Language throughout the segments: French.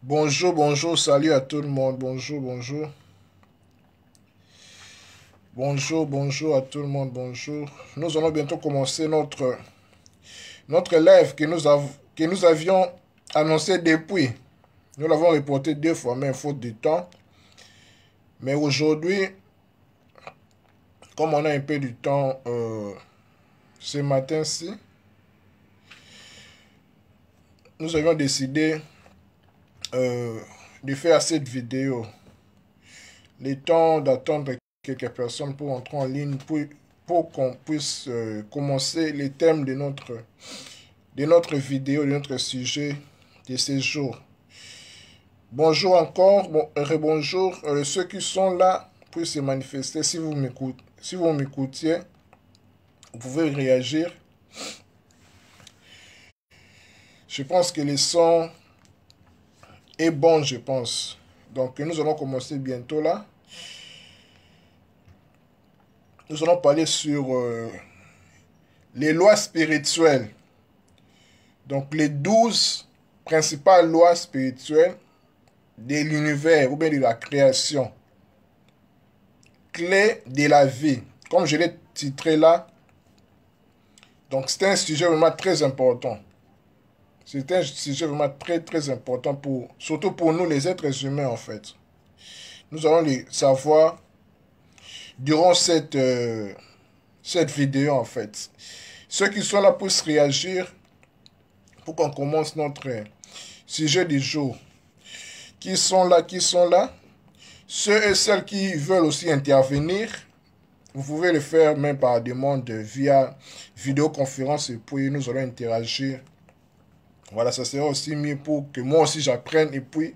Bonjour, bonjour, salut à tout le monde. Bonjour, bonjour. Bonjour, bonjour à tout le monde, bonjour. Nous allons bientôt commencer notre live que nous avions annoncé depuis. Nous l'avons reporté 2 fois, mais faute de temps. Mais aujourd'hui, comme on a un peu du temps ce matin-ci, nous avions décidé de faire cette vidéo. Le temps d'attendre quelques personnes pour entrer en ligne pour qu'on puisse commencer les thèmes de notre vidéo, de notre sujet de ces jours. Bonjour encore, rebonjour. Ceux qui sont là puissent se manifester. Si vous m'écoutiez, vous pouvez réagir. Je pense que le son est bon, je pense. Donc, nous allons commencer bientôt là. Nous allons parler sur les lois spirituelles. Donc, les 12 principales lois spirituelles de l'univers ou bien de la création. Clé de la vie. Comme je l'ai titré là. Donc, c'est un sujet vraiment très important. C'est un sujet vraiment très, très important, surtout pour nous, les êtres humains, en fait. Nous allons les savoir durant cette vidéo, en fait. Ceux qui sont là pour se réagir, pour qu'on commence notre sujet du jour. Qui sont là? Ceux et celles qui veulent aussi intervenir, vous pouvez le faire même par demande via vidéoconférence et puis nous allons interagir. Voilà, ça sera aussi mieux pour que moi aussi j'apprenne et puis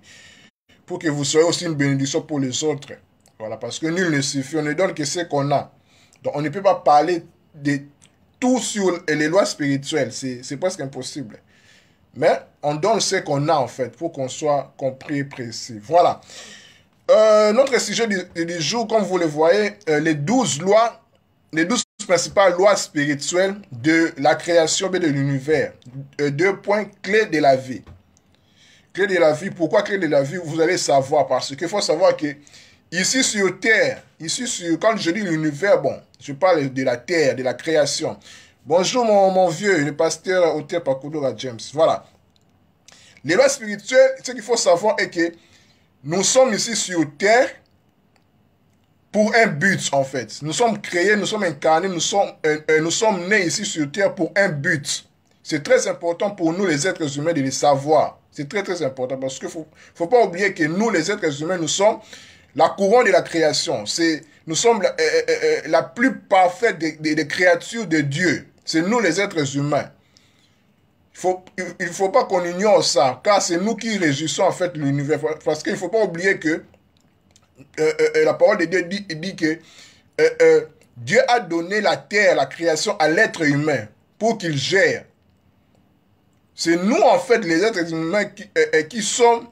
pour que vous soyez aussi une bénédiction pour les autres. Voilà, parce que nul ne suffit, on ne donne que ce qu'on a. Donc on ne peut pas parler de tout sur les lois spirituelles, c'est presque impossible. Mais on donne ce qu'on a en fait pour qu'on soit compris et précis. Voilà. Notre sujet du jour, comme vous le voyez, les 12 principales lois spirituelles de la création et de l'univers. 2 points clés de la vie. Clé de la vie, pourquoi clé de la vie? Vous allez savoir, parce qu'il faut savoir que ici sur Terre, quand je dis l'univers, bon, je parle de la Terre, de la création. Bonjour mon vieux, le pasteur Auteur Pakoudora James. Voilà. Les lois spirituelles, ce qu'il faut savoir est que nous sommes ici sur Terre pour un but, en fait. Nous sommes créés, nous sommes incarnés, nous sommes nés ici sur Terre pour un but. C'est très important pour nous, les êtres humains, de le savoir. C'est très, très important parce qu'il ne faut pas oublier que nous, les êtres humains, nous sommes la couronne de la création. Nous sommes la plus parfaite des créatures de Dieu. C'est nous, les êtres humains. Il ne faut pas qu'on ignore ça, car c'est nous qui régissons en fait l'univers. Parce qu'il ne faut pas oublier que la parole de Dieu dit que Dieu a donné la terre, la création à l'être humain pour qu'il gère. C'est nous en fait les êtres humains qui sommes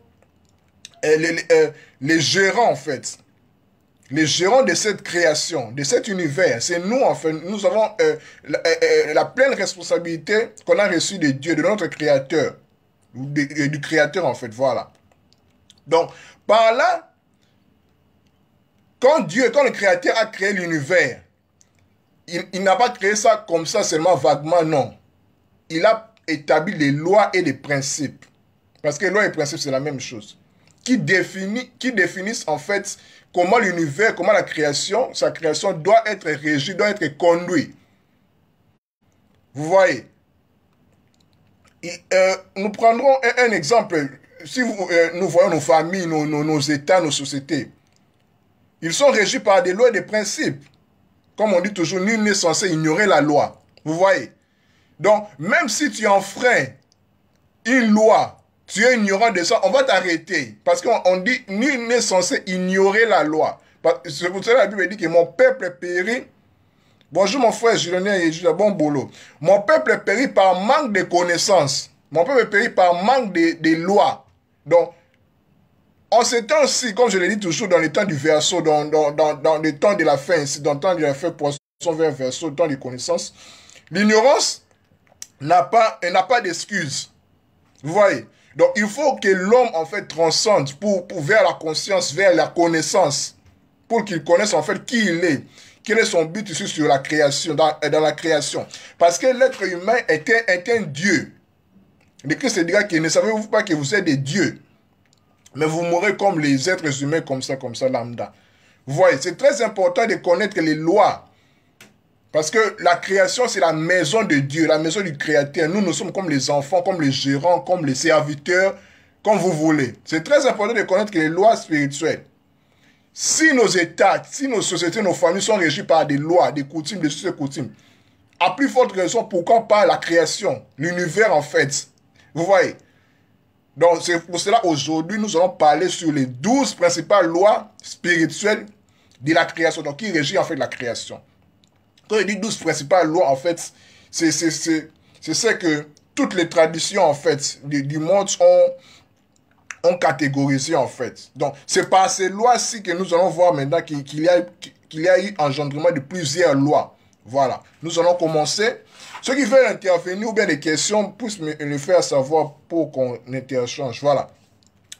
les gérants en fait. Les gérants de cette création, de cet univers. C'est nous en fait, nous avons la pleine responsabilité qu'on a reçue de Dieu, de notre créateur. Du créateur en fait, voilà. Donc, par là, quand le créateur a créé l'univers, il n'a pas créé ça comme ça seulement vaguement, non. Il a établi des lois et des principes. Parce que les lois et les principes, c'est la même chose. Qui définissent en fait comment l'univers, comment sa création doit être régie, doit être conduite. Vous voyez. Nous prendrons un exemple. Si nous voyons nos familles, nos États, nos sociétés, ils sont régis par des lois et des principes. Comme on dit toujours, nul n'est censé ignorer la loi. Vous voyez. Donc, même si tu enfreins une loi, tu es ignorant de ça, on va t'arrêter. Parce qu'on dit, nul n'est censé ignorer la loi. C'est pour cela que la Bible dit que mon peuple périt. Bonjour mon frère Julien et Jules, bon boulot. Mon peuple périt par manque de connaissances. Mon peuple périt par manque de lois. Donc, en ces temps-ci, comme je l'ai dit toujours dans les temps du verseau, dans les temps de la fin, dans le temps de la fin, poisson vers verseau, le temps de connaissances, l'ignorance n'a pas d'excuse. Vous voyez. Donc, il faut que l'homme, en fait, transcende vers la conscience, vers la connaissance, pour qu'il connaisse, en fait, qui il est, quel est son but ici sur la création, dans la création. Parce que l'être humain est un Dieu. Le Christ dira que ne savez-vous pas que vous êtes des dieux, mais vous mourrez comme les êtres humains, comme ça, lambda. Vous voyez, c'est très important de connaître les lois. Parce que la création, c'est la maison de Dieu, la maison du Créateur. Nous, nous sommes comme les enfants, comme les gérants, comme les serviteurs, comme vous voulez. C'est très important de connaître les lois spirituelles. Si nos États, si nos sociétés, nos familles sont régies par des lois, des coutumes, des coutumes, à plus forte raison, pourquoi pas la création, l'univers en fait. Vous voyez? Donc, c'est pour cela, aujourd'hui, nous allons parler sur les 12 principales lois spirituelles de la création, donc qui régit en fait la création. Quand je dis 12 principales lois, en fait, c'est ce que toutes les traditions, en fait, du monde ont catégorisé, en fait. Donc, c'est par ces lois-ci que nous allons voir maintenant qu'il y a eu engendrement de plusieurs lois. Voilà. Nous allons commencer. Ceux qui veulent intervenir ou bien des questions, puissent me le faire savoir pour qu'on interchange. Voilà.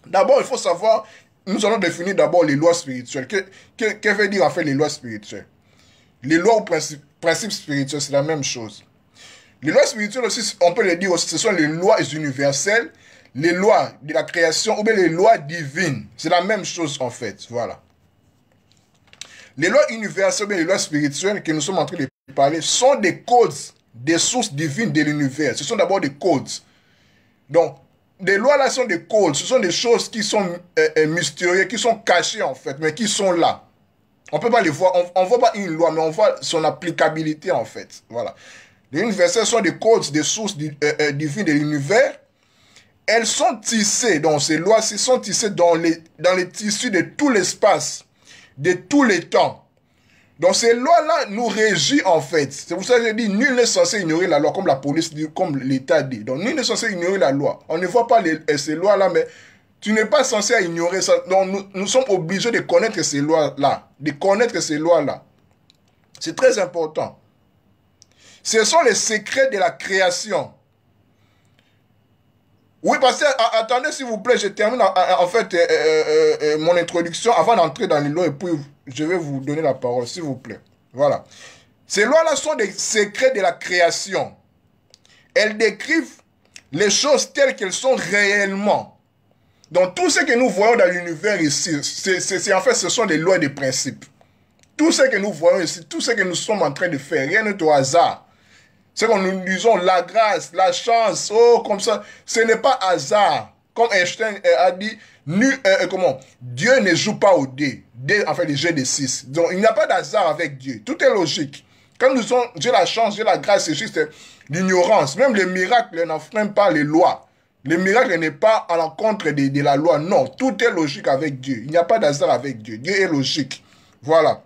D'abord, il faut savoir, nous allons définir d'abord les lois spirituelles. Que veut dire en fait les lois spirituelles? Les lois ou principes spirituels, c'est la même chose. Les lois spirituelles aussi, on peut le dire aussi, ce sont les lois universelles, les lois de la création ou bien les lois divines. C'est la même chose en fait, voilà. Les lois universelles ou bien les lois spirituelles que nous sommes en train de parler sont des codes, des sources divines de l'univers. Ce sont d'abord des codes. Donc, les lois là sont des codes, ce sont des choses qui sont mystérieuses, qui sont cachées en fait, mais qui sont là. On ne peut pas les voir, on ne voit pas une loi, mais on voit son applicabilité en fait. Voilà. Les universels sont des codes, des sources divines de l'univers. Elles sont tissées, donc ces lois-ci sont tissées dans les tissus de tout l'espace, de tous les temps. Donc ces lois-là nous régissent en fait. C'est pour ça que je dis, nul n'est censé ignorer la loi, comme la police dit, comme l'État dit. Donc nul n'est censé ignorer la loi. On ne voit pas ces lois-là, mais tu n'es pas censé ignorer ça. Donc nous sommes obligés de connaître ces lois-là. De connaître ces lois-là. C'est très important. Ce sont les secrets de la création. Oui, parce que, attendez s'il vous plaît, je termine en fait mon introduction avant d'entrer dans les lois et puis je vais vous donner la parole, s'il vous plaît. Voilà. Ces lois-là sont des secrets de la création. Elles décrivent les choses telles qu'elles sont réellement. Donc tout ce que nous voyons dans l'univers ici, en fait, ce sont des lois et des principes. Tout ce que nous voyons ici, tout ce que nous sommes en train de faire, rien n'est au hasard. C'est comme nous disons la grâce, la chance, oh, comme ça, ce n'est pas hasard. Comme Einstein a dit, Dieu ne joue pas au dé. En fait, les jeux de 6. Donc, il n'y a pas d'hasard avec Dieu. Tout est logique. Quand nous disons, j'ai la chance, j'ai la grâce, c'est juste l'ignorance. Même les miracles n'enfreignent pas les lois. Le miracle n'est pas à l'encontre de la loi. Non, tout est logique avec Dieu. Il n'y a pas d'hasard avec Dieu. Dieu est logique. Voilà.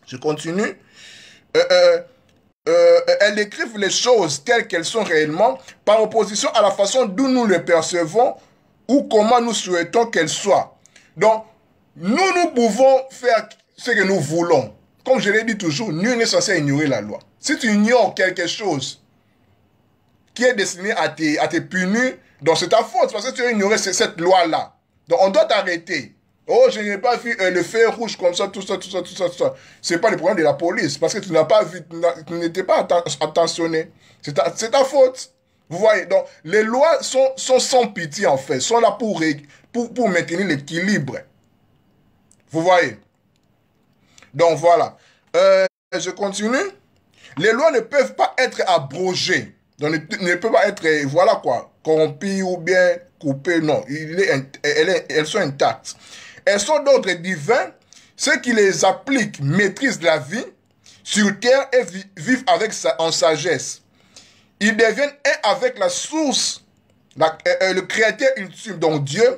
Je continue. Elles décrivent les choses telles qu'elles sont réellement par opposition à la façon dont nous les percevons ou comment nous souhaitons qu'elles soient. Donc, nous pouvons faire ce que nous voulons. Comme je l'ai dit toujours, nul n'est censé ignorer la loi. Si tu ignores quelque chose qui est destiné à te punir, donc c'est ta faute parce que tu as ignoré cette loi-là. Donc, on doit t'arrêter. Oh, je n'ai pas vu le fer rouge comme ça, tout ça. C'est pas le problème de la police, parce que tu n'as pas vu, tu n'étais pas attentionné. C'est ta faute. Vous voyez, donc les lois sont sans pitié en fait, sont là pour maintenir l'équilibre. Vous voyez. Donc voilà. Je continue. Les lois ne peuvent pas être abrogées. Donc ne peuvent pas être, voilà quoi, corrompues ou bien coupées. Non, elles sont intactes. Elles sont d'ordre divin. Ceux qui les appliquent maîtrisent la vie sur terre et vivent en sagesse. Ils deviennent un avec la source, le créateur ultime, donc Dieu,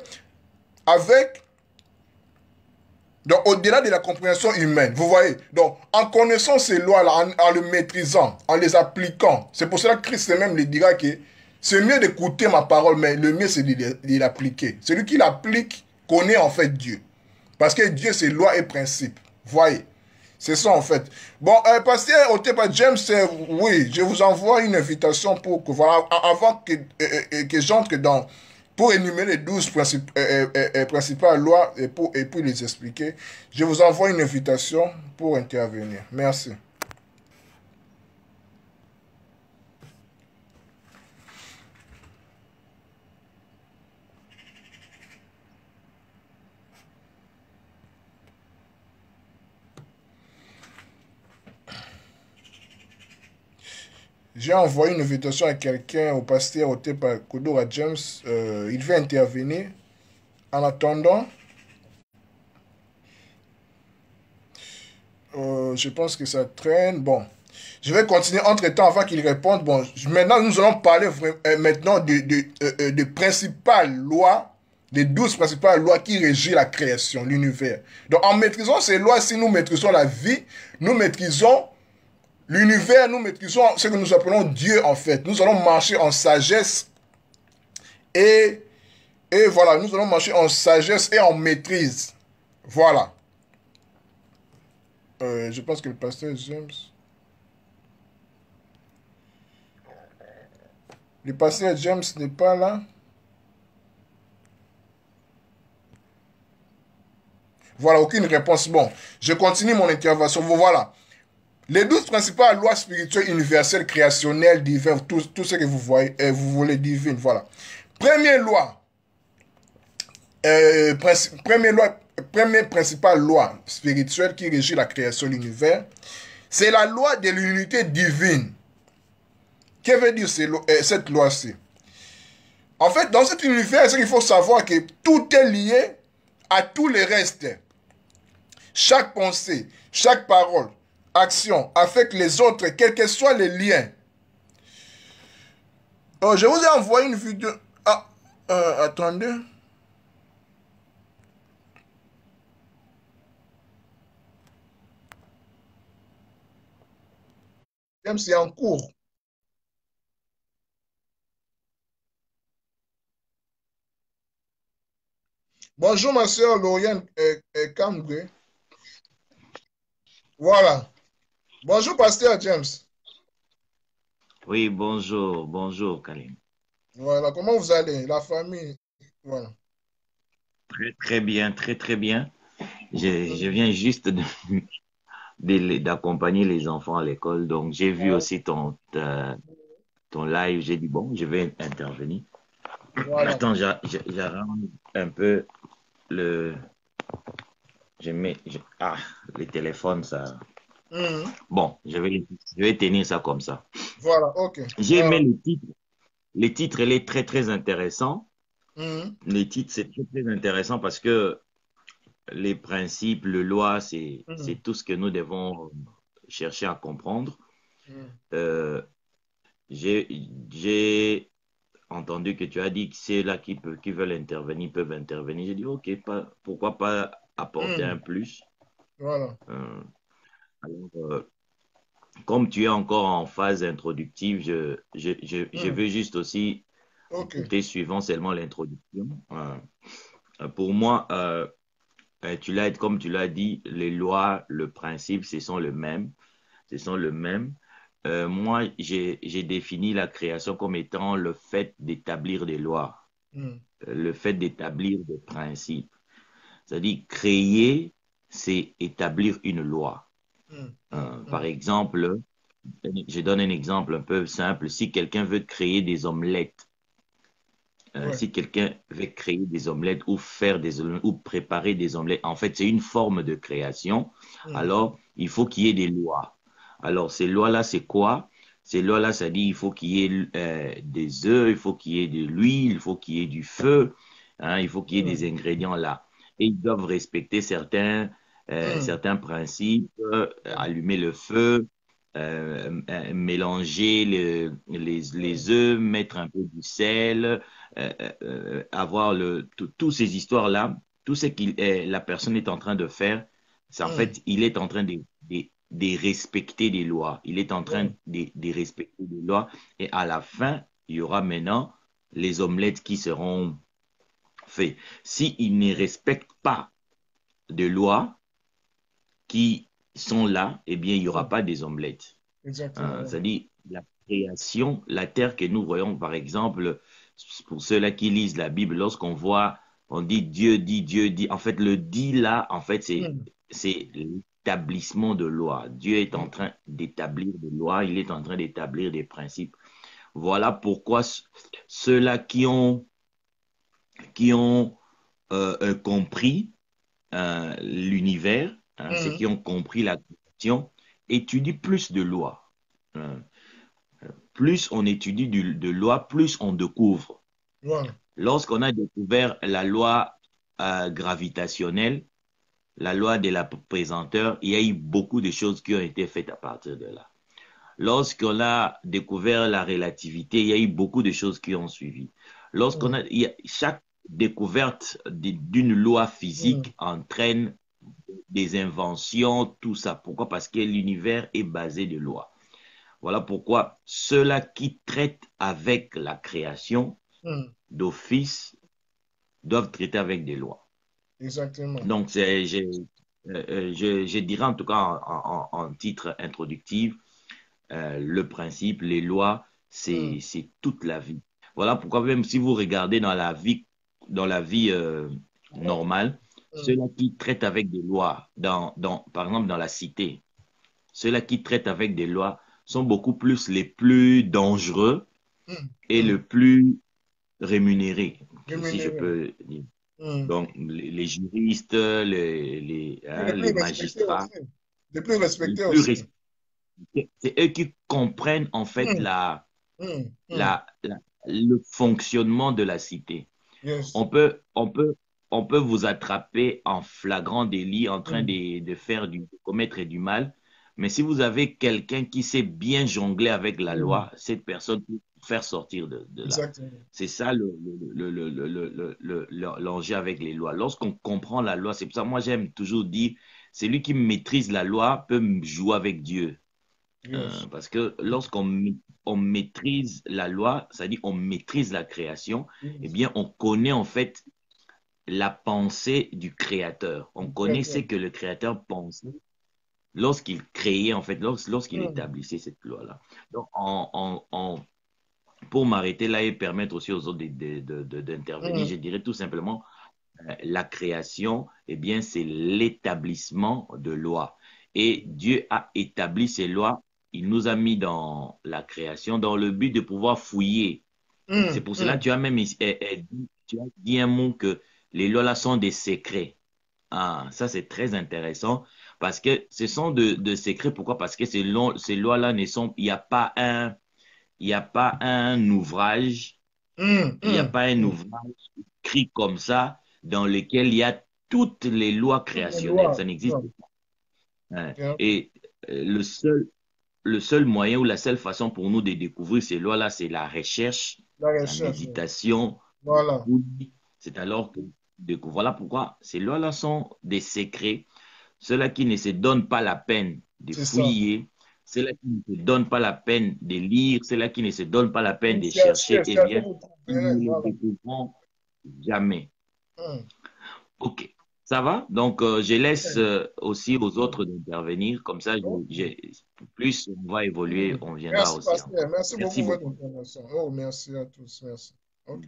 donc au-delà de la compréhension humaine. Vous voyez, donc en connaissant ces lois-là, en le maîtrisant, en les appliquant, c'est pour cela que Christ même lui dira que c'est mieux d'écouter ma parole, mais le mieux c'est de l'appliquer. Celui qui l'applique connaît en fait Dieu. Parce que Dieu, c'est loi et principe. Voyez. C'est ça en fait. Bon, pasteur Otepa James, oui, je vous envoie une invitation pour que, voilà, avant que j'entre dans pour énumérer les 12 principales lois et puis les expliquer, je vous envoie une invitation pour intervenir. Merci. J'ai envoyé une invitation à quelqu'un, au pasteur Otepa Kodora James. Il veut intervenir. En attendant, je pense que ça traîne. Bon, je vais continuer entre-temps avant qu'il réponde. Bon, maintenant, nous allons parler maintenant de principales lois, des 12 principales lois qui régissent la création, l'univers. Donc, en maîtrisant ces lois, si nous maîtrisons la vie, nous maîtrisons l'univers, nous maîtrisons ce que nous appelons Dieu, en fait. Nous allons marcher en sagesse et, et voilà, nous allons marcher en sagesse et en maîtrise. Voilà. Je pense que le pasteur James... Le pasteur James n'est pas là. Voilà, aucune réponse. Bon, je continue mon intervention. Voilà. Les 12 principales lois spirituelles universelles, créationnelles, divines, tout ce que vous voyez, vous voulez divine, voilà. Première loi, première principale loi spirituelle qui régit la création de l'univers, c'est la loi de l'unité divine. Que veut dire cette loi-ci? En fait, dans cet univers, il faut savoir que tout est lié à tous les restes. Chaque pensée, chaque parole, action affecte les autres, quels que soient les liens. Je vous ai envoyé une vidéo. Ah, attendez. Même si c'est en cours. Bonjour ma soeur Lauriane Camgré. Voilà. Bonjour pasteur James. Oui, bonjour, bonjour, Kalim. Voilà. Comment vous allez? La famille. Voilà. Très, très bien, très, très bien. Je Mhm. viens juste d'accompagner les enfants à l'école, donc j'ai vu Ouais. aussi ton live, j'ai dit, bon, je vais intervenir. Voilà. Attends, j'arrange un peu le... Ah, le téléphone, ça... Mhm. Bon, je vais tenir ça comme ça. Voilà. OK. J'ai aimé Voilà. le titre. Le titre, il est très, très intéressant. Mhm. Le titre, c'est très, très intéressant parce que les principes, les lois, c'est Mhm. tout ce que nous devons chercher à comprendre. Mhm. Euh, j'ai entendu que tu as dit que ceux-là qui veulent intervenir peuvent intervenir. J'ai dit, OK, pourquoi pas apporter un Mhm. plus. Voilà. Euh, alors, comme tu es encore en phase introductive, je Mhm. veux juste aussi du OK. côté suivant seulement l'introduction. Pour moi, comme tu l'as dit, les lois, le principe, ce sont le même. Ce sont le même. Moi, j'ai défini la création comme étant le fait d'établir des lois, Mhm. le fait d'établir des principes. C'est-à-dire, créer, c'est établir une loi. Mhm. Mhm. Par Mhm. exemple, je donne un exemple un peu simple. Si quelqu'un veut créer des omelettes, Ouais. si quelqu'un veut créer des omelettes ou faire des omelettes ou préparer des omelettes, en fait, c'est une forme de création. Mhm. Alors, il faut qu'il y ait des lois. Alors, ces lois-là, c'est quoi? Ces lois-là, ça dit il faut qu'il y ait des œufs, il faut qu'il y ait de l'huile, il faut qu'il y ait du feu, hein, il faut qu'il y ait des Mhm. ingrédients là. Et ils doivent respecter Mhm. certains principes, allumer le feu, mélanger les œufs, mettre un peu du sel, avoir tous ces histoires-là, tout ce que la personne est en train de faire, c'est en Mhm. fait, il est en train de respecter des lois. Il est en train Ouais. de respecter des lois. Et à la fin, il y aura maintenant les omelettes qui seront faites. S'il ne respecte pas de lois qui sont là, eh bien, il n'y aura Mhm. pas des omelettes. Exactement. Ouais. C'est-à-dire, la création, la terre que nous voyons, par exemple, pour ceux-là qui lisent la Bible, lorsqu'on voit, on dit Dieu dit, Dieu dit. En fait, le dit là, en fait, c'est l'établissement de loi. Dieu est en train d'établir des lois, il est en train d'établir des principes. Voilà pourquoi ceux-là qui ont compris l'univers, ceux qui ont compris la question, étudient plus de lois. Plus on étudie de lois, plus on découvre. Ouais. Lorsqu'on a découvert la loi gravitationnelle, la loi de la pesanteur, il y a eu beaucoup de choses qui ont été faites à partir de là. Lorsqu'on a découvert la relativité, il y a eu beaucoup de choses qui ont suivi. Chaque découverte d'une loi physique entraîne des inventions, tout ça. Pourquoi? Parce que l'univers est basé de lois. Voilà pourquoi ceux-là qui traitent avec la création d'office doivent traiter avec des lois. Exactement. Donc, je dirais en tout cas en titre introductif, le principe, les lois, c'est toute la vie. Voilà pourquoi même si vous regardez dans la vie normale, ceux-là qui traitent avec des lois, par exemple dans la cité, ceux-là qui traitent avec des lois sont beaucoup plus les plus dangereux et le plus rémunérés, si je peux dire. Donc, les juristes, les magistrats, les plus respectés aussi. C'est eux qui comprennent en fait le fonctionnement de la cité. Yes. On peut vous attraper en flagrant délit en train de commettre du mal, mais si vous avez quelqu'un qui sait bien jongler avec la loi, cette personne peut vous faire sortir de là. C'est ça l'enjeu avec les lois. Lorsqu'on comprend la loi, c'est pour ça que moi j'aime toujours dire, celui qui maîtrise la loi peut jouer avec Dieu. Parce que lorsqu'on maîtrise la loi, c'est-à-dire on maîtrise la création, eh bien on connaît en fait la pensée du créateur. On connaît ce que le créateur pensait lorsqu'il créait, en fait, lorsqu'il établissait cette loi-là. Donc, pour m'arrêter là et permettre aussi aux autres d'intervenir, je dirais tout simplement, la création, eh bien, c'est l'établissement de lois. Et Dieu a établi ces lois, il nous a mis dans la création dans le but de pouvoir fouiller. C'est pour cela que tu as même dit un mot que les lois là sont des secrets. Ah, ça c'est très intéressant parce que ce sont de secrets. Pourquoi? Parce que ces lois-là ne sont, il n'y a pas un ouvrage, il n'y a pas un ouvrage écrit comme ça dans lequel il y a toutes les lois créationnelles. Ça n'existe pas. Et le seul moyen ou la seule façon pour nous de découvrir ces lois-là, c'est la recherche, la méditation. Voilà. C'est alors que voilà pourquoi ces lois-là sont des secrets. Ceux-là qui ne se donnent pas la peine de fouiller, ceux-là qui ne se donnent pas la peine de lire, ceux-là qui ne se donnent pas la peine de chercher, eh bien, ils ne les découvriront jamais. Ok, ça va? Donc, je laisse aussi aux autres d'intervenir. Comme ça, plus on va évoluer, on viendra aussi. Merci beaucoup pour votre intervention. Oh, merci à tous. Merci. Ok.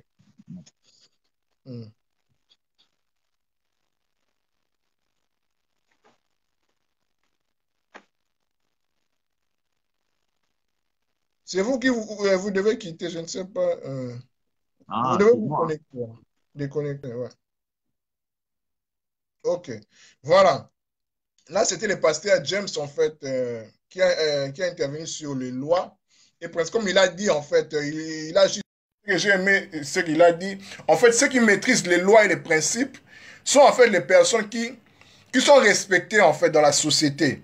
C'est vous qui vous devez quitter, je ne sais pas. Vous devez vous connecter. Déconnecter, ouais. Ok. Voilà. Là, c'était le pasteur James, en fait, qui a intervenu sur les lois. Et presque comme il a dit, en fait, il a juste... J'ai aimé ce qu'il a dit. En fait, ceux qui maîtrisent les lois et les principes sont en fait les personnes qui sont respectées, en fait, dans la société.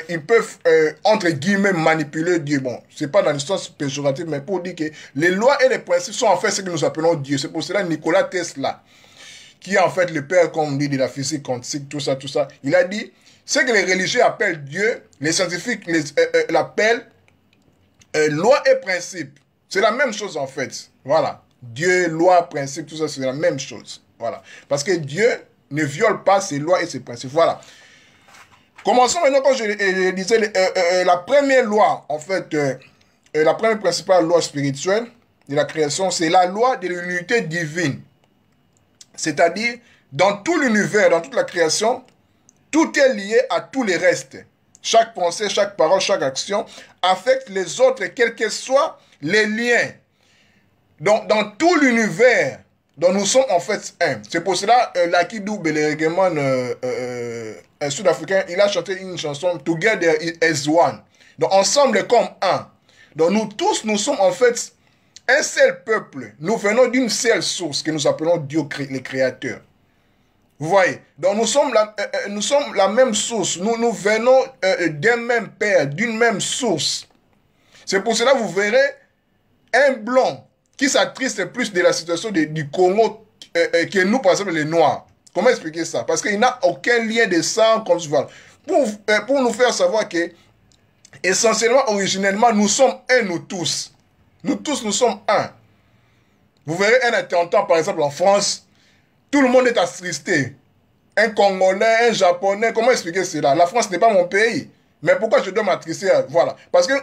Ils peuvent, entre guillemets, manipuler Dieu. Bon, c'est pas dans l'histoire péjorative, mais pour dire que les lois et les principes sont en fait ce que nous appelons Dieu. C'est pour cela que Nikola Tesla, qui est en fait le père, comme on dit, de la physique quantique, tout ça, il a dit, ce que les religieux appellent Dieu, les scientifiques l'appellent loi et principe. C'est la même chose en fait. Voilà. Dieu, loi, principe, tout ça, c'est la même chose. Voilà. Parce que Dieu ne viole pas ses lois et ses principes. Voilà. Commençons maintenant, quand je disais la première loi, en fait, la première principale loi spirituelle, de la création, c'est la loi de l'unité divine. C'est-à-dire, dans tout l'univers, dans toute la création, tout est lié à tous les restes. Chaque pensée, chaque parole, chaque action affecte les autres, quels que soient les liens. Donc, dans tout l'univers, dont nous sommes en fait un. C'est pour cela, Lucky Dube, le reggaeman sud-africain, il a chanté une chanson, Together as One. Donc, ensemble comme un. Donc, nous tous, nous sommes en fait un seul peuple. Nous venons d'une seule source que nous appelons Dieu, le Créateur. Vous voyez, donc nous sommes la même source, nous venons d'un même père, d'une même source. C'est pour cela que vous verrez un blanc qui s'attriste plus de la situation du Congo que nous, par exemple, les Noirs. Comment expliquer ça? Parce qu'il n'a aucun lien de sang comme ça. Pour nous faire savoir que, essentiellement, originellement, nous sommes un, nous tous. Nous tous, nous sommes un. Vous verrez un attentat, par exemple, en France. Tout le monde est attristé. Un Congolais, un Japonais, comment expliquer cela? La France n'est pas mon pays. Mais pourquoi je dois m'attrister? Voilà. Parce que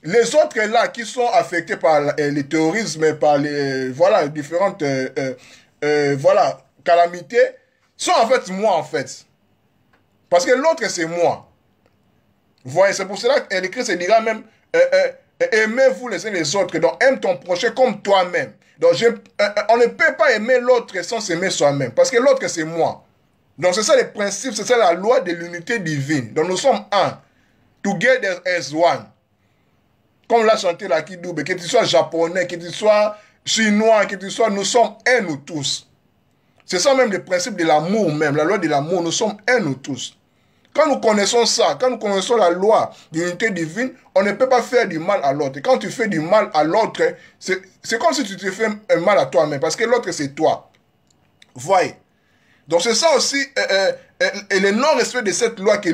les autres là qui sont affectés par le terrorisme, par les différentes calamités, sont en fait moi en fait. Parce que l'autre c'est moi. Vous voyez, c'est pour cela que l'Écriture dira même aimez-vous les uns les autres. Donc aime ton prochain comme toi-même. Donc, on ne peut pas aimer l'autre sans s'aimer soi-même. Parce que l'autre, c'est moi. Donc, c'est ça le principe, c'est ça la loi de l'unité divine. Donc, nous sommes un. Together as one. Comme l'a chanté la Kidoube, que tu sois japonais, que tu sois chinois, que tu sois, nous sommes un, nous tous. C'est ça même le principe de l'amour même, la loi de l'amour. Nous sommes un, nous tous. Quand nous connaissons ça, quand nous connaissons la loi d'unité divine, on ne peut pas faire du mal à l'autre. Quand tu fais du mal à l'autre, c'est comme si tu te fais un mal à toi-même, parce que l'autre, c'est toi. Voyez. Donc c'est ça aussi, et le non-respect de cette loi que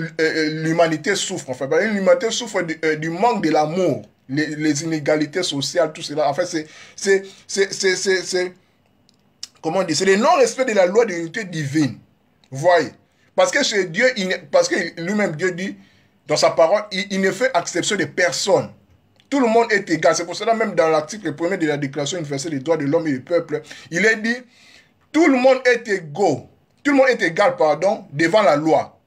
l'humanité souffre. En fait. L'humanité souffre du manque de l'amour, les inégalités sociales, tout cela. En fait, comment dire, c'est le non-respect de la loi d'unité divine. Voyez. Parce que chez Dieu, parce que lui-même Dieu dit, dans sa parole, il ne fait exception de personne. Tout le monde est égal. C'est pour cela même dans l'article 1er de la Déclaration universelle des droits de l'homme et du peuple, il est dit, tout le monde est égaux. Tout le monde est égal, pardon, devant la loi.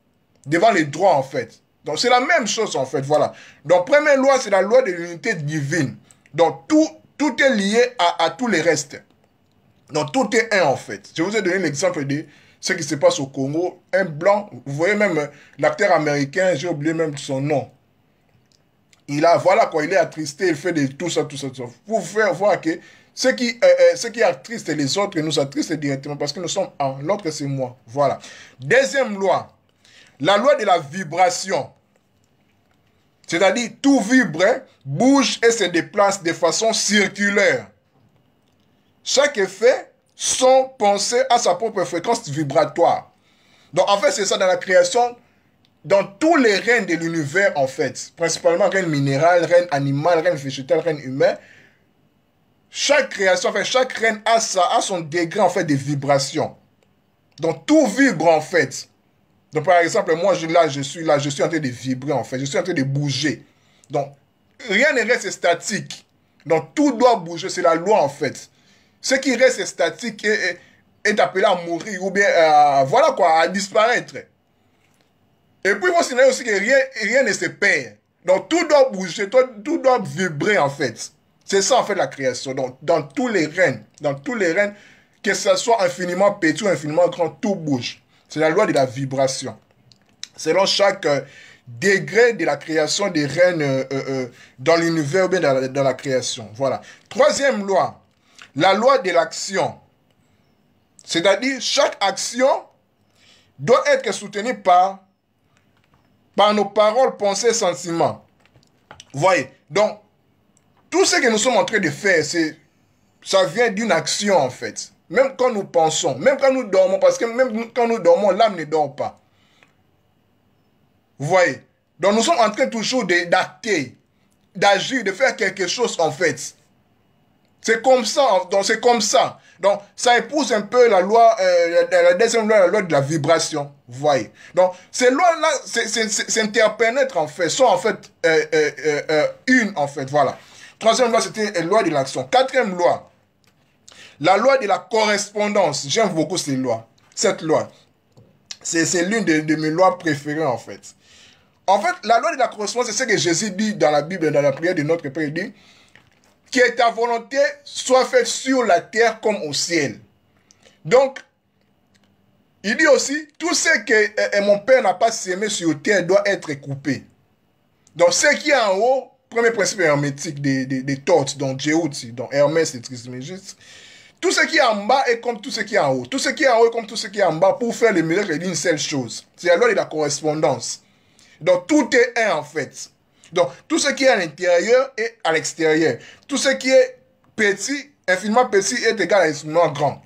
Devant les droits, en fait. Donc c'est la même chose, en fait, voilà. Donc première loi, c'est la loi de l'unité divine. Donc tout est lié à tous les restes. Donc tout est un, en fait. Je vous ai donné l'exemple de ce qui se passe au Congo, un blanc, vous voyez même l'acteur américain, j'ai oublié même son nom. Il est attristé, il fait de tout ça. Pour faire voir que ce qui attriste les autres nous attriste directement parce que nous sommes un, l'autre c'est moi. Voilà. Deuxième loi, la loi de la vibration. C'est-à-dire tout vibre, bouge et se déplace de façon circulaire. Chaque effet sont pensés à sa propre fréquence vibratoire. Donc, en fait, c'est ça dans la création, dans tous les règnes de l'univers, en fait, principalement règne minéral, règne animal, règne végétal, règne humain, chaque création, en fait, chaque règne a son degré, en fait, de vibration. Donc, tout vibre, en fait. Donc, par exemple, moi, je suis en train de vibrer, en fait, je suis en train de bouger. Donc, rien ne reste statique. Donc, tout doit bouger, c'est la loi, en fait. Ce qui reste statique est appelé à mourir ou bien à disparaître. Et puis il faut signaler aussi que rien ne se perd. Donc tout doit bouger, tout doit vibrer en fait. C'est ça en fait la création. Donc dans tous les règnes, que ce soit infiniment petit ou infiniment grand, tout bouge. C'est la loi de la vibration. Selon chaque degré de la création des règnes dans l'univers ou bien dans la création. Voilà. Troisième loi. La loi de l'action, c'est-à-dire chaque action doit être soutenue par nos paroles, pensées, sentiments. Vous voyez, donc, tout ce que nous sommes en train de faire, ça vient d'une action en fait. Même quand nous pensons, même quand nous dormons, parce que même quand nous dormons, l'âme ne dort pas. Vous voyez, donc nous sommes en train toujours d'acter, d'agir, de faire quelque chose en fait. C'est comme ça, donc c'est comme ça. Donc, ça épouse un peu la loi, la deuxième loi, la loi de la vibration. Vous voyez. Donc, ces lois-là s'interpénètrent en fait, sont en fait une en fait, voilà. Troisième loi, c'était la loi de l'action. Quatrième loi, la loi de la correspondance. J'aime beaucoup ces lois. Cette loi, c'est l'une de mes lois préférées en fait. En fait, la loi de la correspondance, c'est ce que Jésus dit dans la Bible, dans la prière de notre Père. Il dit que ta volonté soit faite sur la terre comme au ciel. Donc, il dit aussi, tout ce que mon Père n'a pas sémé sur terre doit être coupé. Donc, ce qui est en haut, premier principe hermétique des torts, donc Jéhouti, donc Hermès et Trismégiste, tout ce qui est en bas est comme tout ce qui est en haut. Tout ce qui est en haut est comme tout ce qui est en bas pour faire le miracle d'une seule chose. C'est la loi de la correspondance. Donc, tout est un en fait. Donc, tout ce qui est à l'intérieur est à l'extérieur. Tout ce qui est petit, infiniment petit, est égal à infiniment grand.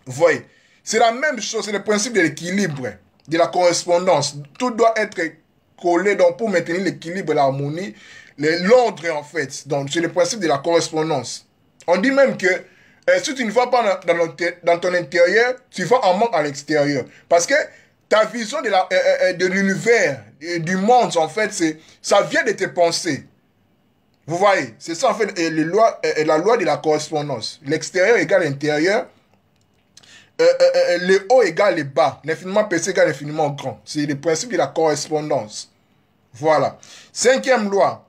Vous voyez, c'est la même chose, c'est le principe de l'équilibre, de la correspondance. Tout doit être collé donc, pour maintenir l'équilibre, l'harmonie, l'ordre en fait. Donc, c'est le principe de la correspondance. On dit même que si tu ne vas pas dans ton intérieur, tu vas en manque à l'extérieur. Parce que ta vision de l'univers, du monde, en fait, ça vient de tes pensées. Vous voyez, c'est ça en fait la loi de la correspondance. L'extérieur égale l'intérieur. Le haut égale le bas. L'infiniment petit égale l'infiniment grand. C'est le principe de la correspondance. Voilà. Cinquième loi.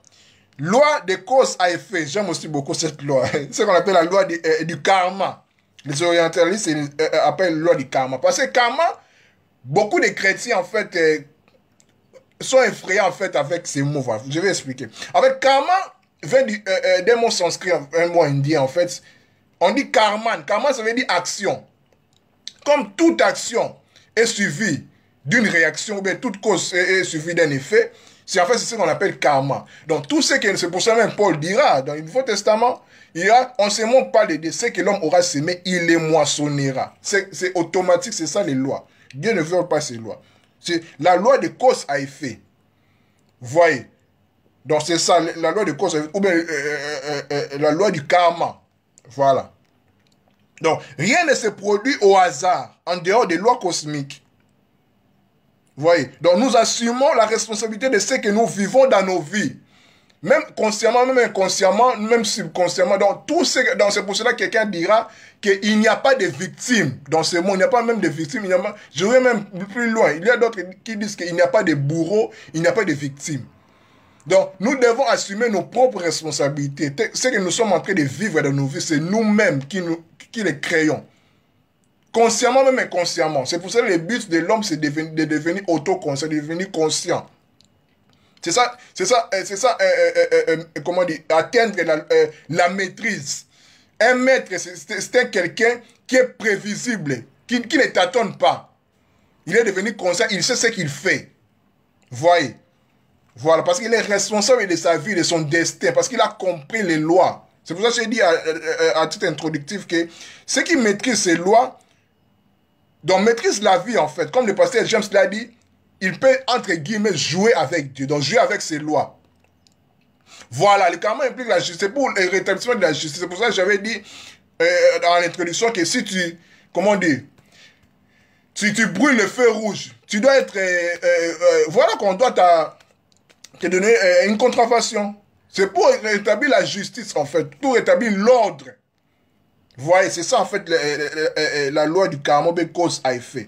Loi de cause à effet. J'aime aussi beaucoup cette loi. C'est ce qu'on appelle la loi du karma. Les orientalistes appellent la loi du karma. Parce que karma, beaucoup de chrétiens, en fait, sont effrayés, en fait, avec ces mots. Voilà. Je vais expliquer. En fait, karma vient d'un mot sanskrit, un mot indien, en fait. On dit karman. Karma, ça veut dire action. Comme toute action est suivie d'une réaction, ou bien toute cause est suivie d'un effet, c'est en fait ce qu'on appelle karma. Donc, tout ce que, c'est pour ça même Paul dira dans le Nouveau Testament, on ne se montre pas de ce que l'homme aura semé, il les moissonnera. C'est automatique, c'est ça les lois. Dieu ne veut pas ces lois. C'est la loi de cause à effet. Vous voyez? Donc, c'est ça, la loi de cause à effet, ou bien la loi du karma. Voilà. Donc, rien ne se produit au hasard, en dehors des lois cosmiques. Vous voyez? Donc, nous assumons la responsabilité de ce que nous vivons dans nos vies. Même consciemment, même inconsciemment, même subconsciemment. Donc, c'est pour cela que quelqu'un dira qu'il n'y a pas de victimes dans ce monde. Il n'y a pas même de victimes. Je vais même plus loin. Il y a d'autres qui disent qu'il n'y a pas de bourreaux, il n'y a pas de victimes. Donc, nous devons assumer nos propres responsabilités. Ce que nous sommes en train de vivre dans nos vies, c'est nous-mêmes qui les créons. Consciemment, même inconsciemment. C'est pour ça que le but de l'homme, c'est de devenir autoconscient, de devenir conscient. C'est ça, comment dire, atteindre la maîtrise. Un maître, c'est quelqu'un qui est prévisible, qui ne tâtonne pas. Il est devenu conscient, il sait ce qu'il fait. Voyez. Voilà, parce qu'il est responsable de sa vie, de son destin, parce qu'il a compris les lois. C'est pour ça que j'ai dit à titre introductif que ceux qui maîtrisent ces lois, donc maîtrisent la vie en fait. Comme le pasteur James l'a dit, il peut entre guillemets jouer avec Dieu, donc jouer avec ses lois. Voilà, le karma implique la justice, c'est pour le rétablissement de la justice. C'est pour ça que j'avais dit dans l'introduction que si tu, comment dire, si tu brûles le feu rouge, tu dois être, voilà qu'on doit te donner une contravention. C'est pour rétablir la justice, en fait, pour rétablir l'ordre. Vous voyez, c'est ça, en fait, la loi du karma, cause à effet.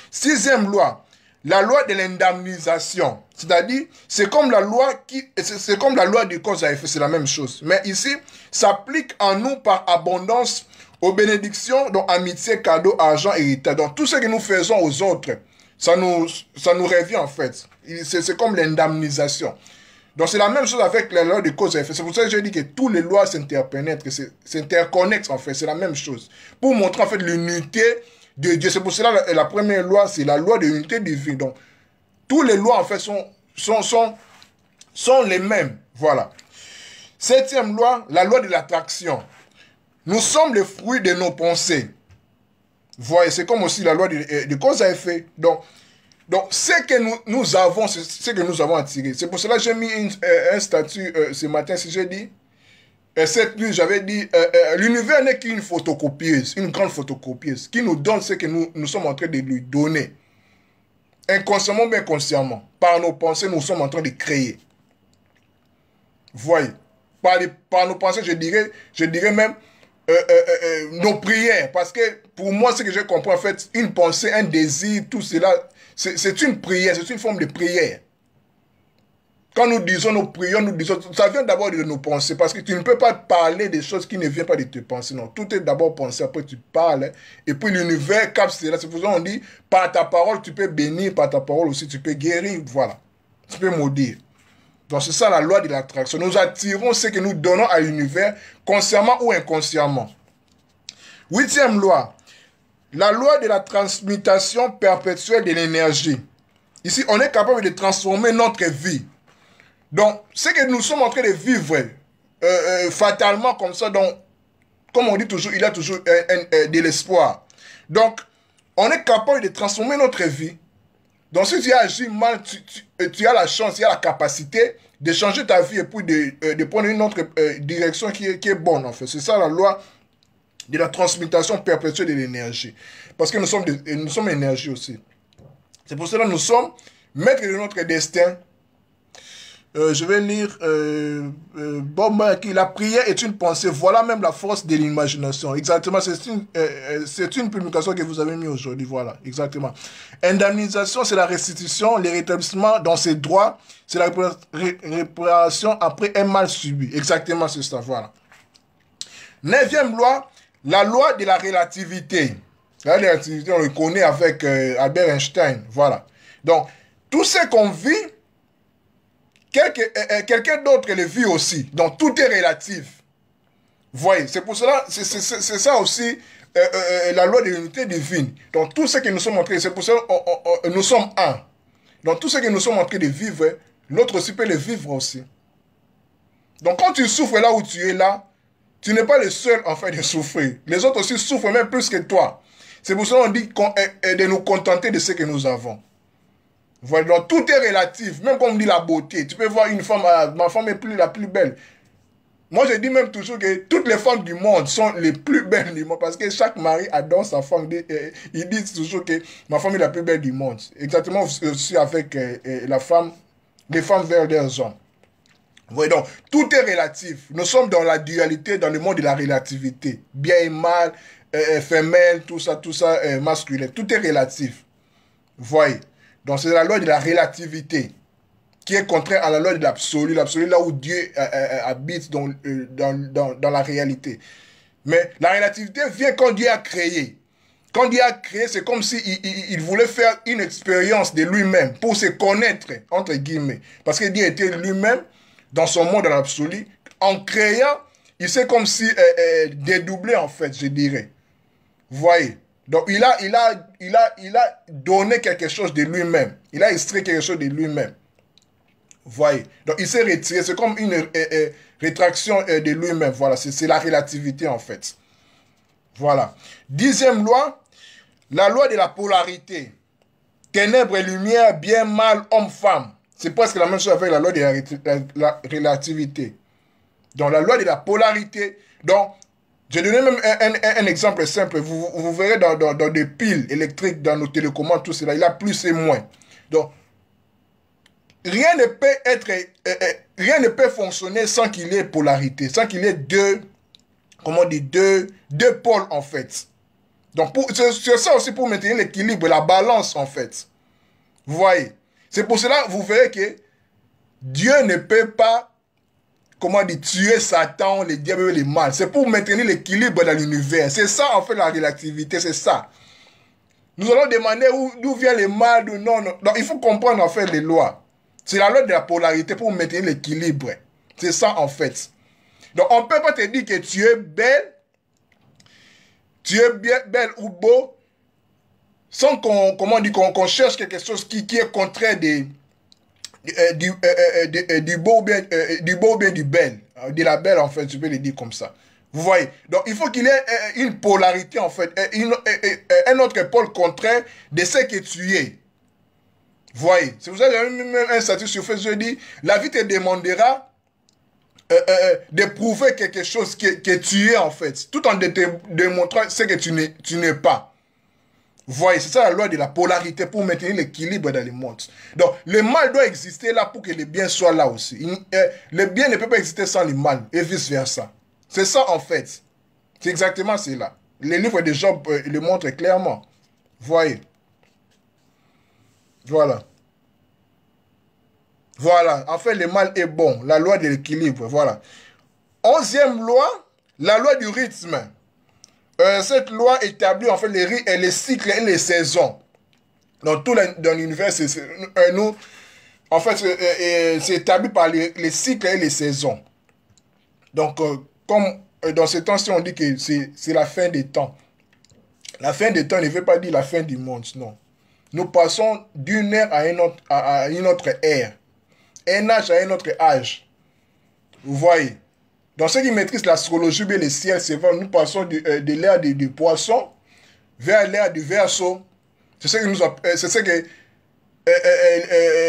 Sixième loi, la loi de l'indemnisation. C'est-à-dire, c'est comme la loi du cause à effet, c'est la même chose. Mais ici, s'applique en nous par abondance aux bénédictions, donc amitié, cadeau, argent, héritage. Donc, tout ce que nous faisons aux autres, ça nous revient, en fait. C'est comme l'indemnisation. Donc, c'est la même chose avec la loi de cause à effet. C'est pour ça que je dis que toutes les lois s'interpénètrent, s'interconnectent, en fait. C'est la même chose. Pour montrer, en fait, l'unité de Dieu. C'est pour cela que la première loi, c'est la loi de l'unité divine. Donc, toutes les lois, en fait, sont les mêmes. Voilà. Septième loi, la loi de l'attraction. Nous sommes le fruit de nos pensées. Vous voyez, c'est comme aussi la loi de cause à effet. Donc, ce que nous avons, c'est ce que nous avons attiré. C'est pour cela que j'ai mis un statut ce matin, si j'ai dit, cette nuit, j'avais dit, l'univers n'est qu'une photocopieuse, une grande photocopieuse, qui nous donne ce que nous sommes en train de lui donner. Inconsciemment ou inconsciemment. Par nos pensées, nous sommes en train de créer. Vous voyez. par nos pensées, je dirais même nos prières. Parce que pour moi, ce que je comprends, en fait, une pensée, un désir, tout cela, c'est une prière, c'est une forme de prière. Quand nous disons nos prières, nous disons, ça vient d'abord de nos pensées, parce que tu ne peux pas parler des choses qui ne viennent pas de tes pensées. Non, tout est d'abord pensé, après tu parles, et puis l'univers capte cela. C'est pour ça qu'on dit, par ta parole, tu peux bénir, par ta parole aussi, tu peux guérir, voilà. Tu peux maudire. Donc c'est ça la loi de l'attraction. Nous attirons ce que nous donnons à l'univers, consciemment ou inconsciemment. 8e loi, la loi de la transmutation perpétuelle de l'énergie. Ici, on est capable de transformer notre vie. Donc, ce que nous sommes en train de vivre fatalement comme ça, donc, comme on dit toujours, il y a toujours de l'espoir. Donc, on est capable de transformer notre vie. Donc, si tu as agi mal, tu as la chance, tu as la capacité de changer ta vie et puis de prendre une autre direction qui est bonne, en fait. C'est ça la loi de la transmutation perpétuelle de l'énergie. Parce que nous sommes énergie aussi. C'est pour cela que nous sommes maîtres de notre destin. Je vais lire Bob Marley, la prière est une pensée, voilà même la force de l'imagination. Exactement, c'est une publication que vous avez mis aujourd'hui, voilà, exactement. Indemnisation, c'est la restitution, le rétablissement dans ses droits, c'est la réparation après un mal subi. Exactement, c'est ça, voilà. 9e loi, la loi de la relativité. La relativité, on le connaît avec Albert Einstein, voilà. Donc, tout ce qu'on vit, quelqu'un d'autre le vit aussi. Donc, tout est relatif. Vous voyez, c'est pour cela, c'est ça aussi la loi de l'unité divine. Donc, tout ce que nous sommes en train, c'est pour cela que nous sommes un. Donc, tout ce que nous sommes en train de vivre, l'autre aussi peut le vivre aussi. Donc, quand tu souffres là où tu es là, tu n'es pas le seul en fait de souffrir. Les autres aussi souffrent même plus que toi. C'est pour cela qu'on dit de nous contenter de ce que nous avons. Voilà, donc tout est relatif, même comme on dit la beauté. Tu peux voir une femme, ma femme est la plus belle. Moi, je dis même toujours que toutes les femmes du monde sont les plus belles du monde parce que chaque mari adore sa femme. Ils disent toujours que ma femme est la plus belle du monde. Exactement aussi avec les femmes vers leurs hommes. Vous voyez, donc, tout est relatif. Nous sommes dans la dualité, dans le monde de la relativité. Bien et mal, femelle, tout ça, masculin. Tout est relatif. Vous voyez. Donc, c'est la loi de la relativité qui est contraire à la loi de l'absolu. L'absolu, là où Dieu habite dans la réalité. Mais la relativité vient quand Dieu a créé. Quand Dieu a créé, c'est comme s'il voulait faire une expérience de lui-même pour se connaître, entre guillemets. Parce que Dieu était lui-même dans son monde, dans l'absolu. En créant, il s'est comme si dédoublé, en fait, je dirais. Vous voyez? Donc, il a donné quelque chose de lui-même. Il a extrait quelque chose de lui-même. Vous voyez? Donc, il s'est retiré. C'est comme une rétraction de lui-même. Voilà, c'est la relativité, en fait. Voilà. 10e loi, la loi de la polarité. Ténèbres et lumière, bien, mal, homme, femme. C'est presque la même chose avec la loi de la relativité. Donc, la loi de la polarité. Donc, je vais donner même un exemple simple. Vous verrez dans des piles électriques, dans nos télécommandes, tout cela, il y a plus et moins. Donc, rien ne peut fonctionner sans qu'il y ait polarité, sans qu'il y ait deux pôles, en fait. Donc, c'est ça aussi pour maintenir l'équilibre, la balance, en fait. Vous voyez? C'est pour cela, vous verrez que Dieu ne peut pas tuer Satan, les diables et les mal. C'est pour maintenir l'équilibre dans l'univers. C'est ça, en fait, la relativité, c'est ça. Nous allons demander d'où vient le mal, non. Donc, il faut comprendre, en fait, les lois. C'est la loi de la polarité pour maintenir l'équilibre. C'est ça, en fait. Donc, on ne peut pas te dire que tu es belle, tu es bien belle ou beau, sans qu'on cherche quelque chose qui est contraire du beau ou bien du bel. De la belle, en fait, je peux le dire comme ça. Vous voyez? Donc, il faut qu'il y ait une polarité, en fait, un autre pôle contraire de ce que tu es. Vous voyez? C'est pour ça que j'ai même un statut sur Facebook, je dis, la vie te demandera de prouver quelque chose que tu es, en fait, tout en te démontrant ce que tu n'es pas. Vous voyez, c'est ça la loi de la polarité pour maintenir l'équilibre dans le monde. Donc, le mal doit exister là pour que le bien soit là aussi. Le bien ne peut pas exister sans le mal et vice-versa. C'est ça en fait. C'est exactement cela. Le livre de Job le montre clairement. Vous voyez. Voilà. Voilà. En fait, le mal est bon. La loi de l'équilibre. Voilà. 11e loi, la loi du rythme. Cette loi établit en fait les cycles et les saisons. Dans tout dans l'univers, nous, en fait, c'est établi par les cycles et les saisons. Donc, comme dans ce temps-ci, on dit que c'est la fin des temps. La fin des temps ne veut pas dire la fin du monde, non. Nous passons d'une ère à une autre ère. Un âge à un autre âge. Vous voyez. Dans ceux qui maîtrisent l'astrologie, bien les ciels, c'est vrai, nous passons de l'ère du poisson vers l'ère du Verseau. C'est ce que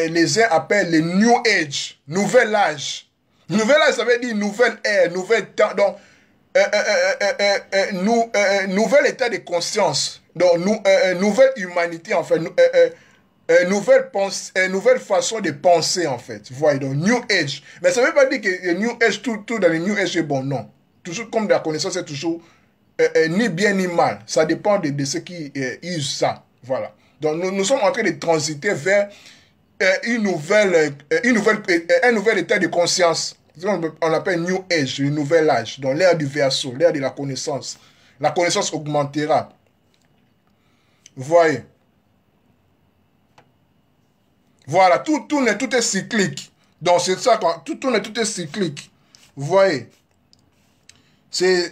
les uns appellent le New Age, nouvel âge. Nouvel âge, ça veut dire nouvelle ère, nouvel temps. Donc, nouvel état de conscience. Donc, nouvelle humanité, en fait. Nouvelle façon de penser, en fait. Vous voyez, donc New Age. Mais ça ne veut pas dire que le New Age, tout dans le New Age est bon, non. Toujours comme la connaissance, c'est toujours ni bien ni mal. Ça dépend de ceux qui usent ça. Voilà. Donc nous sommes en train de transiter vers un nouvel état de conscience. On appelle New Age, le nouvel âge. Donc l'ère du Verseau, l'ère de la connaissance. La connaissance augmentera. Vous voyez. Voilà, tout tourne, tout est cyclique. Donc c'est ça, tout tourne, tout est cyclique. Vous voyez. C'est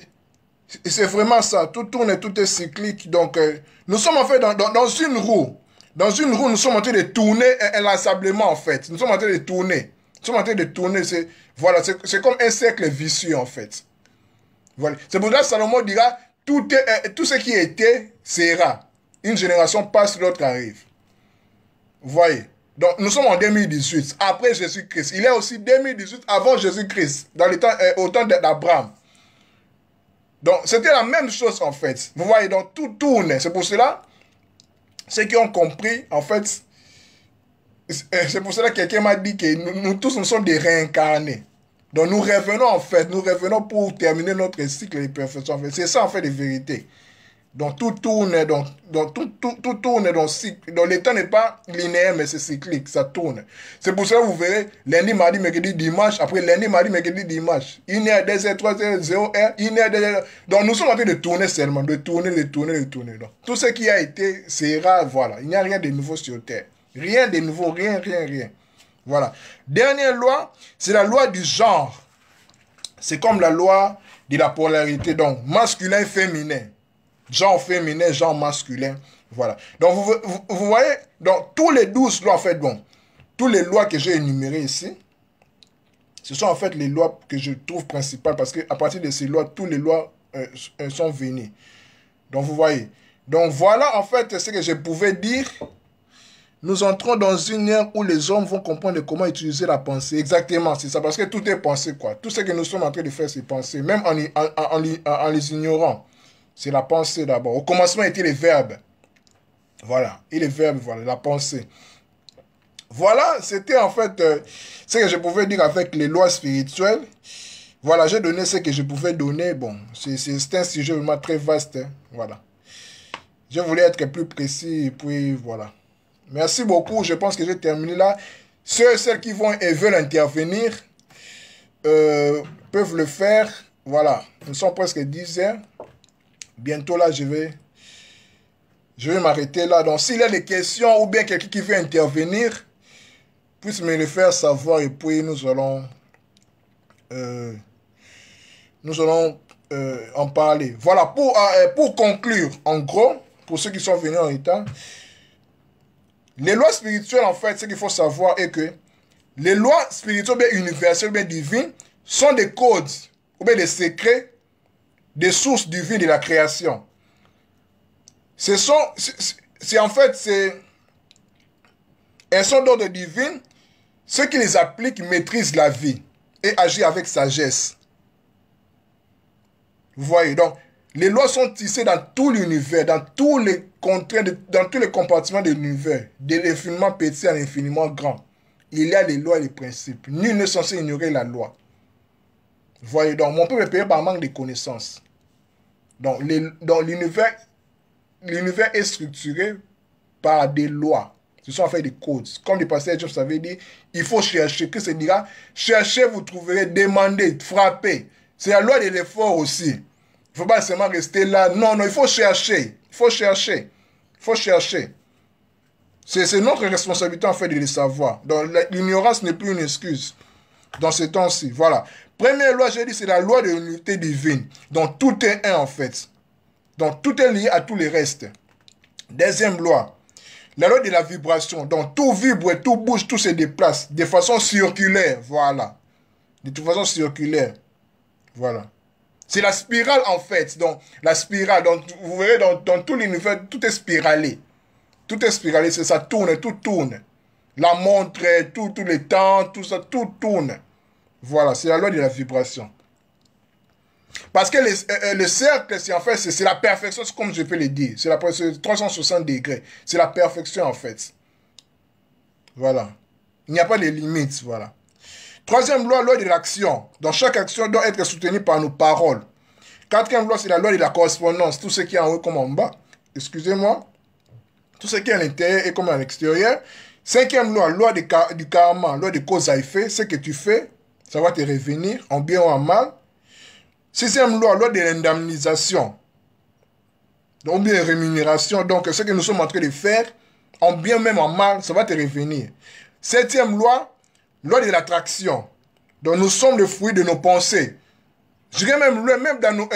vraiment ça. Tout tourne, tout est cyclique. Donc nous sommes en fait dans une roue. Dans une roue, nous sommes en train de tourner inlassablement en fait. Nous sommes en train de tourner. Nous sommes en train de tourner. Voilà, c'est comme un cercle vicieux en fait. Voilà. C'est pour ça que Salomon dira, tout ce qui était sera. Une génération passe, l'autre arrive. Vous voyez. Donc, nous sommes en 2018, après Jésus-Christ. Il y a aussi 2018 avant Jésus-Christ, au temps d'Abraham. Donc, c'était la même chose, en fait. Vous voyez, donc, tout tourne. C'est pour cela, ceux qui ont compris, en fait, c'est pour cela que quelqu'un m'a dit que nous tous, nous sommes des réincarnés. Donc, nous revenons, en fait, nous revenons pour terminer notre cycle de perfection. En fait. C'est ça, en fait, la vérité. Donc tout tourne, tout tourne, donc le temps n'est pas linéaire, mais c'est cyclique, ça tourne. C'est pour ça que vous verrez lundi, mardi, mercredi, dimanche, après lundi, mardi, mercredi, dimanche. 1 heure, 2 heures, 3 heures, 0 heure, 1 heure, 2 heures. Donc nous sommes en train de tourner seulement, de tourner. Donc, tout ce qui a été sera, voilà. Il n'y a rien de nouveau sur Terre. Rien de nouveau, rien. Voilà. Dernière loi, c'est la loi du genre. C'est comme la loi de la polarité, donc masculin et féminin. Genre féminin, genre masculin. Voilà. Donc, vous voyez, donc, tous les 12 lois, en fait, bon, toutes les lois que j'ai énumérées ici, ce sont en fait les lois que je trouve principales parce qu'à partir de ces lois, toutes les lois sont venues. Donc, vous voyez. Donc, voilà, en fait, ce que je pouvais dire. Nous entrons dans une ère où les hommes vont comprendre comment utiliser la pensée. Exactement, c'est ça. Parce que tout est pensé, quoi. Tout ce que nous sommes en train de faire, c'est penser. Même en les ignorant. C'est la pensée d'abord. Au commencement étaient les verbes. Voilà. Et les verbes, voilà, la pensée. Voilà, c'était en fait ce que je pouvais dire avec les lois spirituelles. Voilà, j'ai donné ce que je pouvais donner. Bon, c'est un sujet vraiment très vaste. Hein. Voilà. Je voulais être plus précis et puis voilà. Merci beaucoup. Je pense que j'ai terminé là. Ceux et celles qui veulent intervenir peuvent le faire. Voilà. Nous sommes presque 10 heures. Bientôt là, je vais m'arrêter là. Donc, s'il y a des questions ou bien quelqu'un qui veut intervenir, puisse me le faire savoir et puis nous allons en parler. Voilà, pour conclure, en gros, pour ceux qui sont venus en retard, les lois spirituelles, en fait, ce qu'il faut savoir est que les lois spirituelles, bien universelles, bien divines, sont des codes ou bien des secrets des sources divines de la création. Elles sont d'ordre divin. Ceux qui les appliquent maîtrisent la vie et agissent avec sagesse. Vous voyez, donc, Les lois sont tissées dans tout l'univers, dans tous les contraintes, dans tous les compartiments de l'univers, de l'infiniment petit à l'infiniment grand. Il y a les lois et les principes. Nul n'est censé ignorer la loi. Voyez donc, mon peuple est payé par manque de connaissances. Donc, l'univers est structuré par des lois. Ce sont en fait des codes. Comme le pasteur Job avait dit, il faut chercher. Que se dira? Cherchez, vous trouverez. Demandez, frappez. C'est la loi de l'effort aussi. Il ne faut pas seulement rester là. Non, il faut chercher. Il faut chercher. Il faut chercher. C'est notre responsabilité en fait de le savoir. Donc l'ignorance n'est plus une excuse dans ce temps-ci. Voilà. Première loi, j'ai dit, c'est la loi de l'unité divine. Donc tout est un en fait. Donc tout est lié à tous les restes. Deuxième loi, la loi de la vibration. Donc tout vibre, tout bouge, tout se déplace de façon circulaire. Voilà. De toute façon circulaire. Voilà. C'est la spirale en fait. Donc la spirale, donc, vous verrez dans tout l'univers, tout est spiralé. Tout est spiralé, ça tourne, tout tourne. La montre, tout le temps, tout ça, tout tourne. Voilà, c'est la loi de la vibration. Parce que le cercle, en fait, c'est la perfection, comme je peux le dire. C'est la 360 degrés. C'est la perfection, en fait. Voilà. Il n'y a pas de limites, voilà. Troisième loi, loi de l'action. Donc, chaque action doit être soutenue par nos paroles. Quatrième loi, c'est la loi de la correspondance. Tout ce qui est en haut comme en bas. Excusez-moi. Tout ce qui est à l'intérieur et comme à l'extérieur. Cinquième loi, loi du karma, loi de cause à effet. Ce que tu fais, ça va te revenir, en bien ou en mal. Sixième loi, loi de l'indemnisation. Donc, bien rémunération. Donc, ce que nous sommes en train de faire, en bien même en mal, ça va te revenir. Septième loi, loi de l'attraction. Donc, nous sommes le fruit de nos pensées. Je dirais même dans nos...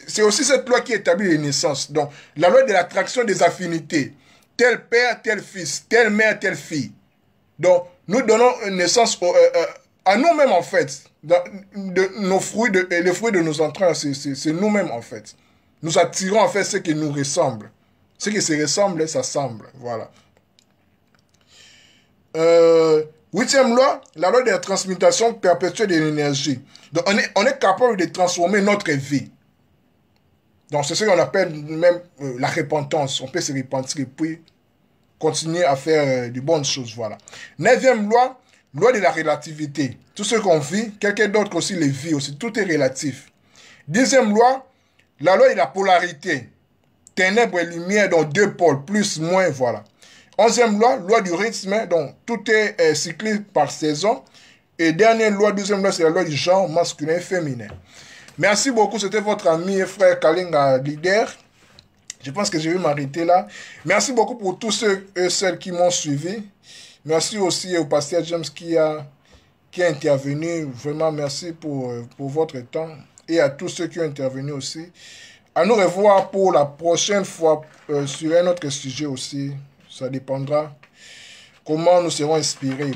c'est aussi cette loi qui établit les naissances. Donc, la loi de l'attraction des affinités. Tel père, tel fils, telle mère, telle fille. Donc, nous donnons naissance à nous-mêmes, en fait. Les fruits de nos entrailles, c'est nous-mêmes, en fait. Nous attirons, en fait, ce qui nous ressemble. Ce qui se ressemble, ça semble. Voilà. Huitième loi, la loi de la transmutation perpétuelle de l'énergie. Donc, on est capable de transformer notre vie. Donc, c'est ce qu'on appelle même la repentance. On peut se repentir et puis continuer à faire de bonnes choses. Voilà. Neuvième loi, loi de la relativité. Tout ce qu'on vit, quelqu'un d'autre aussi le vit aussi. Tout est relatif. Dixième loi, la loi de la polarité. Ténèbres et lumière, donc deux pôles, plus, moins, voilà. Onzième loi, loi du rythme, donc tout est cyclique par saison. Et dernière loi, deuxième loi, c'est la loi du genre masculin et féminin. Merci beaucoup, c'était votre ami et frère Kalinga Leader. Je pense que je vais m'arrêter là. Merci beaucoup pour tous ceux et celles qui m'ont suivi. Merci aussi au pasteur James qui a intervenu. Vraiment, merci pour votre temps. Et à tous ceux qui ont intervenu aussi. À nous revoir pour la prochaine fois sur un autre sujet aussi. Ça dépendra comment nous serons inspirés.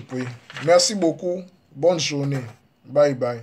Merci beaucoup. Bonne journée. Bye bye.